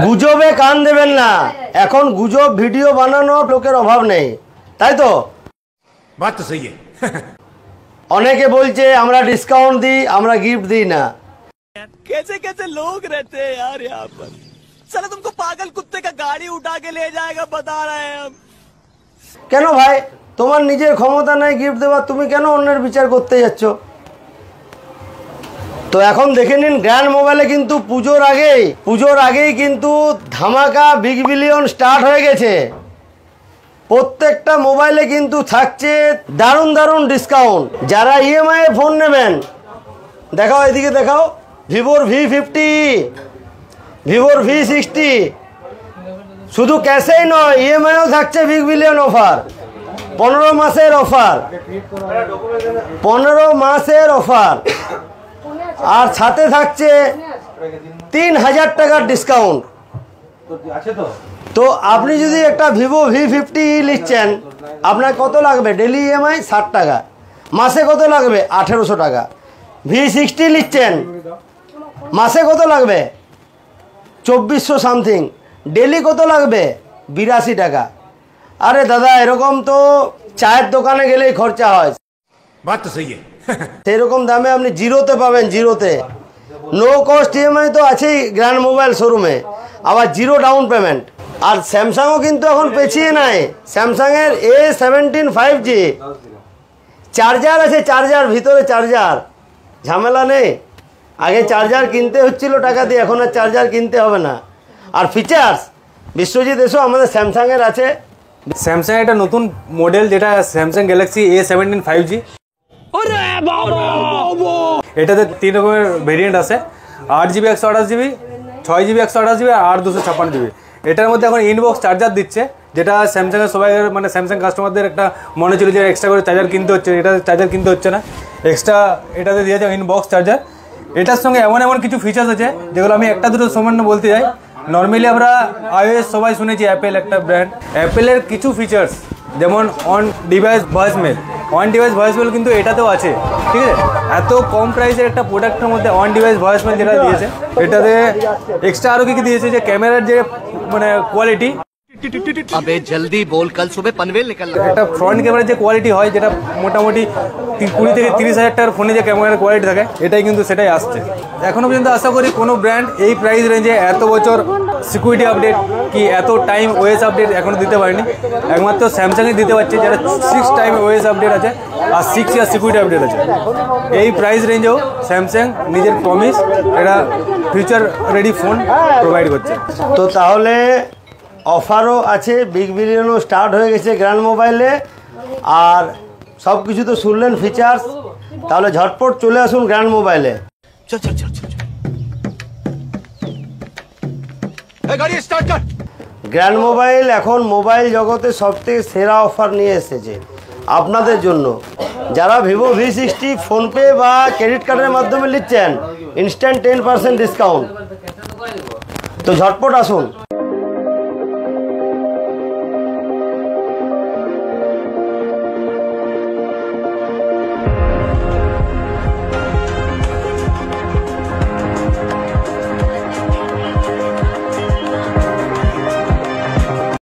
গুজবে কান দেবেন না, এখন গুজব ভিডিও বানানো লোকের অভাব নেই, তাই তো? বাত তো সহি অনেকে বলছে আমরা ডিসকাউন্ট দিই, আমরা গিফট দিই না। कैसे कैसे लोग रहते हैं यार यहाँ पर। साला तुमको पागल कुत्ते का गाड़ी उठा के ले जाएगा बता रहे हैं हम। কেন ভাই, তোমার নিজের ক্ষমতা নাই গিফট দেওয়ার, তুমি কেন অন্যের বিচার করতে যাচ্ছ? তো এখন দেখে নিন, গ্র্যান্ড মোবাইলে কিন্তু পুজোর আগেই কিন্তু ধামাকা বিগ বিলিয়ন স্টার্ট হয়ে গেছে। প্রত্যেকটা মোবাইলে কিন্তু থাকছে দারুণ দারুণ ডিসকাউন্ট। যারা ইএমআই এ ফোন নেবেন, দেখাও এদিকে দেখাও, ভিভোর V50, ভিভোর V60, শুধু ক্যাশেই নয় ইএমআইও থাকছে বিগ বিলিয়ন অফার। 15 মাসের অফার, 15 মাসের অফার, আর সাথে থাকছে 3000 টাকার ডিসকাউন্ট। তো আপনি যদি একটা ভিভো V50 নিচ্ছেন, আপনার কত লাগবে? ডেলি ইএমআই 60 টাকা, মাসে কত লাগবে? 1800 টাকা। V60 নিচ্ছেন, মাসে কত লাগবে? 2400 সামথিং, ডেলি কত লাগবে? 82 টাকা। আরে দাদা, এরকম তো চায়ের দোকানে গেলেই খরচা হয়। বাত তো সহি সেরকম দামে আপনি জিরোতে পাবেন, জিরোতে। নো কস্ট ইএমআই তো আছেই গ্র্যান্ড মোবাইল শোরুমে, আবার জিরো ডাউন পেমেন্ট। আর স্যামসাংও কিন্তু এখন পেছিয়ে নাই। স্যামসাংয়ের A17 5G চার্জার আছে, চার্জার ভিতরে চার্জার, ঝামেলা নেই। আগে চার্জার কিনতে হচ্ছিল টাকা দিয়ে, এখন আর চার্জার কিনতে হবে না। আর ফিচার্স বিশ্বজিৎ এসো, আমাদের স্যামসাংয়ের আছে। স্যামসাং একটা নতুন মডেল, যেটা স্যামসাং গ্যালাক্সি A17 5G। এটাতে 3 রকমের ভেরিয়েন্ট আছে, 8GB 128GB, 6GB 128GB আর 256GB। এটার মধ্যে এখন ইনবক্স চার্জার দিচ্ছে, যেটা স্যামসাংয়ের সবাই মানে স্যামসাং কাস্টমারদের একটা মনে ছিল যে এক্সট্রা করে চার্জার কিনতে হচ্ছে, এটা চার্জার কিনতে হচ্ছে না, এক্সট্রা এটাতে দিয়েছে ইনবক্স চার্জার। এটার সঙ্গে এমন এমন কিছু ফিচার্স আছে যেগুলো আমি একটা দুটো সামান্য বলতে যাই। নর্মালি আমরা iOS সবাই শুনেছি, অ্যাপেল একটা ব্র্যান্ড, অ্যাপেলের কিছু ফিচার্স যেমন অন ডিভাইস ভয়েসমেল কিন্তু এটাতেও আছে, ঠিক আছে? এত কম প্রাইসের একটা প্রোডাক্টের মধ্যে অন ডিভাইস ভয়েসমেল যেটা দিয়েছে, এটাতে এক্সট্রা আরও কি দিয়েছে যে ক্যামেরার যে মানে কোয়ালিটি, अबे जल्दी बोल, कल सुबह पनवेल निकल रहा है। একটা ফ্রন্ট ক্যামেরার যে কোয়ালিটি হয়, যেটা মোটামুটি 20 থেকে 30 হাজার টাকার ফোনে যে ক্যামেরার কোয়ালিটি থাকে, এটাই কিন্তু সেটাই আসছে। এখনও পর্যন্ত আশা করি কোনো ব্র্যান্ড এই প্রাইস রেঞ্জে এত বছর সিকিউরিটি আপডেট কি এত টাইম ওএস আপডেট এখনও দিতে পারেনি। একমাত্র স্যামসাংই দিতে পারছে, যেটা 6 টাইম ওএস আপডেট আছে আর 6 ইয়ার সিকিউরিটি আপডেট আছে। এই প্রাইস রেঞ্জেও স্যামসাং নিজের প্রমিস এটা ফিউচার রেডি ফোন প্রোভাইড করছে। তো তাহলে অফারও আছে, বিগ বিলিয়নও স্টার্ট হয়ে গেছে গ্র্যান্ড মোবাইলে, আর সব কিছু তো শুনলেন ফিচার্স। তাহলে ঝটপট চলে আসুন গ্র্যান্ড মোবাইলে। चल चल चल चल गाड़ी स्टार्ट कर। গ্র্যান্ড মোবাইল এখন মোবাইল জগতে সবথেকে সেরা অফার নিয়ে এসেছে আপনাদের জন্য। যারা ভিভো V60 ফোনপে বা ক্রেডিট কার্ডের মাধ্যমে নিচ্ছেন, ইনস্ট্যান্ট 10% ডিসকাউন্ট। তো ঝটপট আসুন।